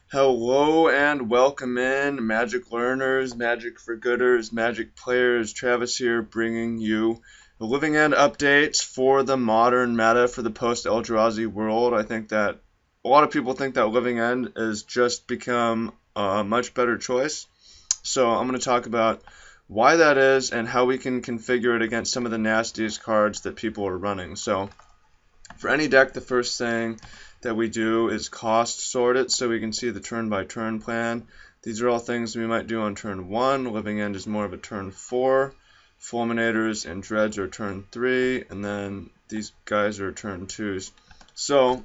Hello and welcome in, Magic learners, Magic for gooders, Magic players. Travis here bringing you the Living End updates for the modern meta for the post-Eldrazi world. I think that a lot of people think that Living End has just become a much better choice. So I'm going to talk about why that is and how we can configure it against some of the nastiest cards that people are running. So for any deck, the first thing that we do is cost sort it so we can see the turn by turn plan. These are all things we might do on turn 1. Living End is more of a turn 4. Fulminators and Dreads are turn 3, and then these guys are turn 2s. So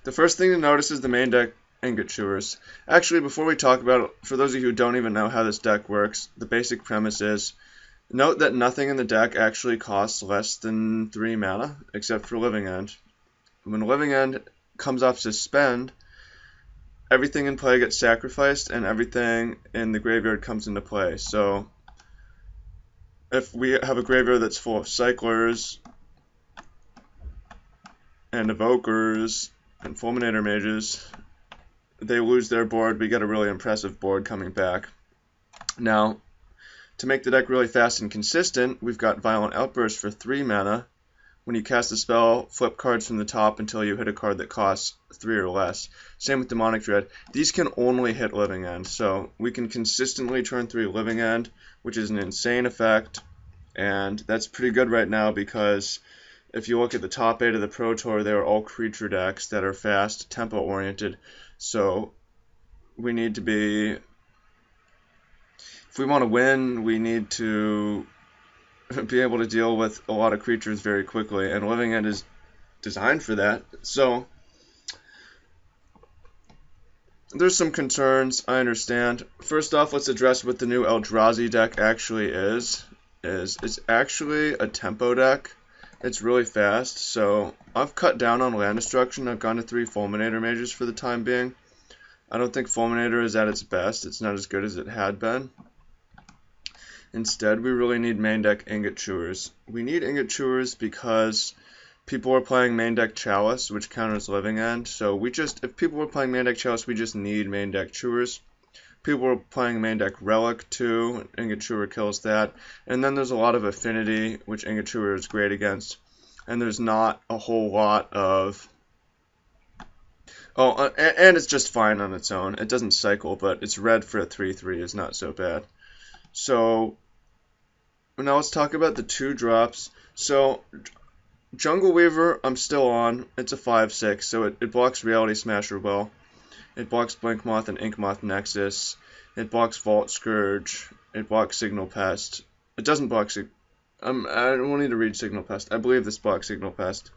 the first thing to notice is the main deck Ingot Chewers. Actually, before we talk about it, for those of you who don't even know how this deck works, the basic premise is note that nothing in the deck actually costs less than 3 mana, except for Living End. When Living End comes off Suspend, everything in play gets sacrificed and everything in the graveyard comes into play. So if we have a graveyard that's full of Cyclers and Evokers and Fulminator Mages, they lose their board. We get a really impressive board coming back. Now, to make the deck really fast and consistent, we've got Violent Outburst for 3 mana. When you cast a spell, flip cards from the top until you hit a card that costs 3 or less. Same with Demonic Dread. These can only hit Living End, so we can consistently turn 3 Living End, which is an insane effect, and that's pretty good right now because if you look at the top 8 of the Pro Tour, they are all creature decks that are fast, tempo-oriented, so we need to be... If we want to win, we need to be able to deal with a lot of creatures very quickly, and Living End is designed for that. So there's some concerns, I understand. First off, let's address what the new Eldrazi deck actually is. It's actually a tempo deck. It's really fast, so I've cut down on land destruction. I've gone to 3 Fulminator Mages for the time being. I don't think Fulminator is at its best. It's not as good as it had been. Instead, we really need main deck Ingot Chewers. We need Ingot Chewers because people are playing main deck Chalice, which counters Living End. So if people were playing main deck Chalice, we just need main deck Chewers. People are playing main deck Relic too. Ingot Chewer kills that. And then there's a lot of affinity, which Ingot Chewer is great against. And there's not a whole lot of... Oh, and it's just fine on its own. It doesn't cycle, but it's red for a 3/3 is not so bad. So now let's talk about the 2 drops. So Jungle Weaver, I'm still on. It's a 5/6, so it blocks Reality Smasher well. It blocks Blink Moth and Ink Moth Nexus. It blocks Vault Scourge. It blocks Signal Pest. It doesn't block I don't need to read Signal Pest. I believe this blocks Signal Pest.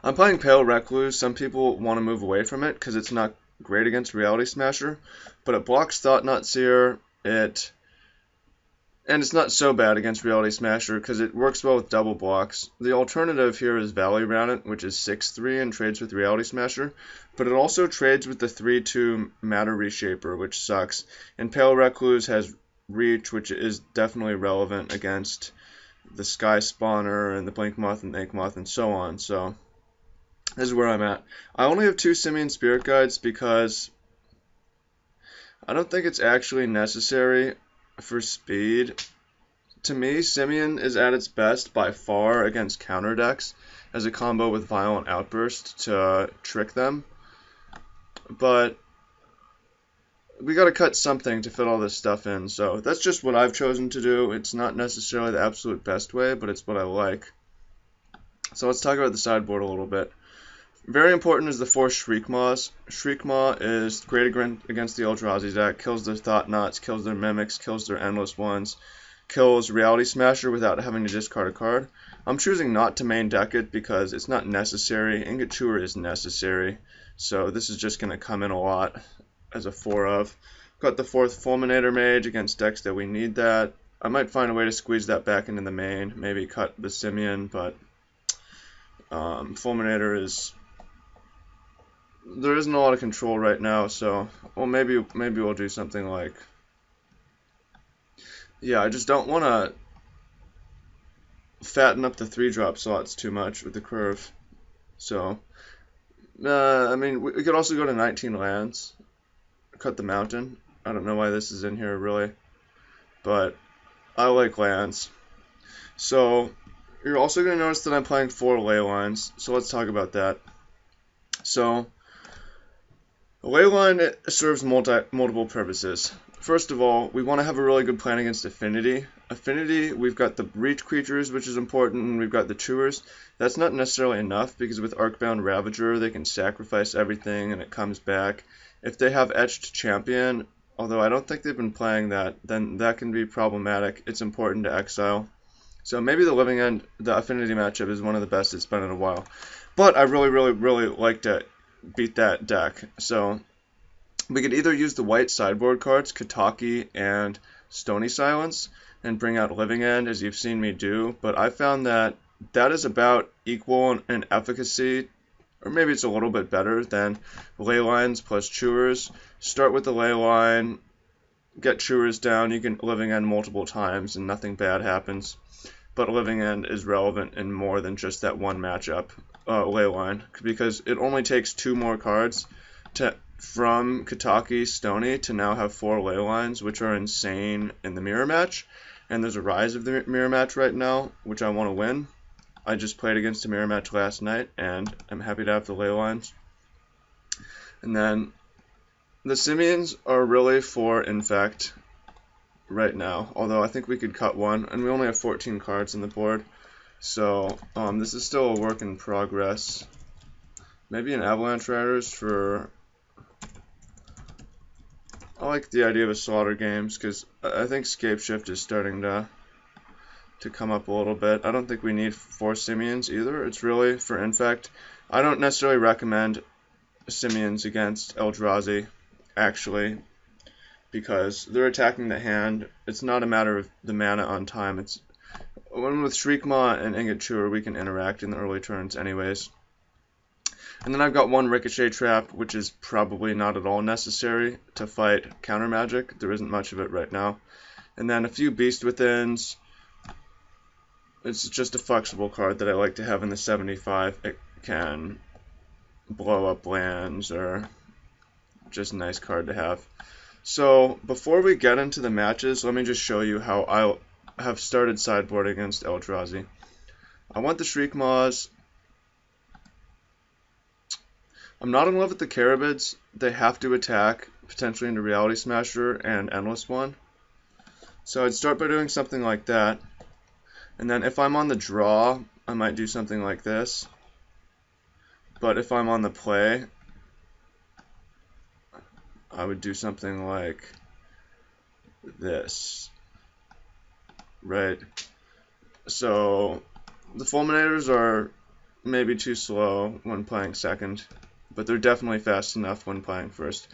I'm playing Pale Recluse. Some people want to move away from it because it's not great against Reality Smasher, but it blocks Thought-Knot Seer. And it's not so bad against Reality Smasher because it works well with double blocks. The alternative here is Valley Remnant, which is 6/3 and trades with Reality Smasher, but it also trades with the 3/2 Matter Reshaper, which sucks. And Pale Recluse has Reach, which is definitely relevant against the Sky Spawner and the Blink Moth and the Ink Moth and so on. So this is where I'm at. I only have 2 Simian Spirit Guides because I don't think it's actually necessary for speed. To me, Simian is at its best by far against counter decks as a combo with Violent Outburst to trick them. But we gotta cut something to fit all this stuff in, so that's just what I've chosen to do. It's not necessarily the absolute best way, but it's what I like. So let's talk about the sideboard a little bit. Very important is the 4 Shriekmaws. Shriekmaw is great against the Eldrazi deck, kills their Thought-Knots, kills their Mimics, kills their Endless Ones, kills Reality Smasher without having to discard a card. I'm choosing not to main deck it because it's not necessary. Ingot Chewer is necessary, so this is just going to come in a lot as a 4-of. Got the 4th Fulminator Mage against decks that we need that. I might find a way to squeeze that back into the main, maybe cut the Simian, but Fulminator is... There isn't a lot of control right now, so well maybe we'll do something like... Yeah, I just don't want to fatten up the 3-drop slots too much with the curve. So I mean, we could also go to 19 lands, cut the mountain. I don't know why this is in here really, but I like lands. So you're also going to notice that I'm playing 4 ley lines, so let's talk about that. So a ley line serves multiple purposes. First of all, we want to have a really good plan against affinity. Affinity, we've got the reach creatures, which is important, and we've got the chewers. That's not necessarily enough, because with Arcbound Ravager, they can sacrifice everything and it comes back. If they have Etched Champion, although I don't think they've been playing that, then that can be problematic. It's important to exile. So maybe the Living End, the affinity matchup, is one of the best it's been in a while. But I really like to beat that deck. So we could either use the white sideboard cards, Kataki and Stony Silence, and bring out Living End, as you've seen me do. But I found that that is about equal in efficacy, or maybe it's a little bit better than ley lines plus chewers. Start with the ley line, get chewers down, you can Living End multiple times and nothing bad happens. But Living End is relevant in more than just that one matchup, ley line, because it only takes 2 more cards from Kataki Stony to now have 4 ley lines, which are insane in the mirror match. And there's a rise of the mirror match right now, which I want to win. I just played against a mirror match last night, and I'm happy to have the ley lines. And then the simians are really for Infect right now, although I think we could cut one, and we only have 14 cards in the board, so this is still a work in progress. Maybe an Avalanche Riders for... I like the idea of a Slaughter Games, because I think Scapeshift is starting to come up a little bit. I don't think we need 4 simians either. It's really for Infect. I don't necessarily recommend simians against Eldrazi, actually, because they're attacking the hand. It's not a matter of the mana on time. It's when with Shriekmaw and Ingot Chewer we can interact in the early turns anyways. And then I've got 1 Ricochet Trap, which is probably not at all necessary to fight counter magic. There isn't much of it right now. And then a few Beast Withins. It's just a flexible card that I like to have in the 75. It can blow up lands, or just a nice card to have. So before we get into the matches, let me just show you how I have started sideboarding against Eldrazi. I want the Shriekmaws. I'm not in love with the Carabids. They have to attack, potentially into Reality Smasher and Endless One. So I'd start by doing something like that. And then if I'm on the draw, I might do something like this. But if I'm on the play, I would do something like this, right? So the Fulminators are maybe too slow when playing second, but they're definitely fast enough when playing first.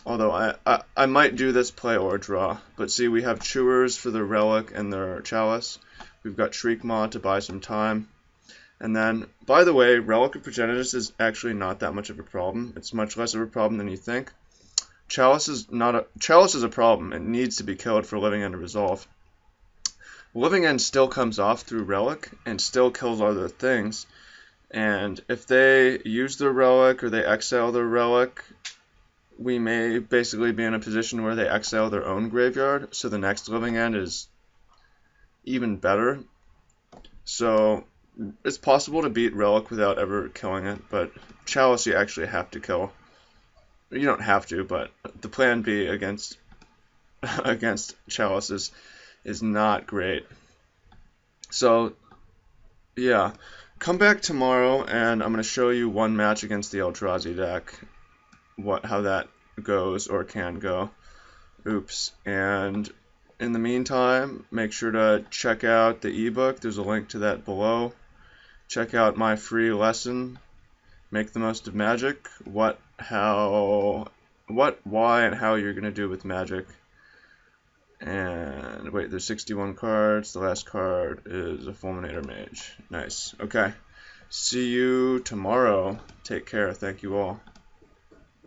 Although I might do this play or draw. But see, we have Chewers for their Relic and their Chalice. We've got Shriekmaw to buy some time. And then, by the way, Relic of Progenitus is actually not that much of a problem. It's much less of a problem than you think. Chalice is a problem. It needs to be killed for Living End to resolve. Living End still comes off through Relic and still kills other things. And if they use their Relic or they exile their Relic, we may basically be in a position where they exile their own graveyard, so the next Living End is even better. So it's possible to beat Relic without ever killing it, but Chalice you actually have to kill. You don't have to, but the plan B against Chalice is not great. So yeah, come back tomorrow and I'm going to show you one match against the Eldrazi deck, how that goes or can go. Oops. And in the meantime, make sure to check out the ebook. There's a link to that below. Check out my free lesson, Make the Most of Magic, what, why, and how you're going to do with Magic. And wait, there's 61 cards. The last card is a Fulminator Mage. Nice. Okay. See you tomorrow. Take care. Thank you all.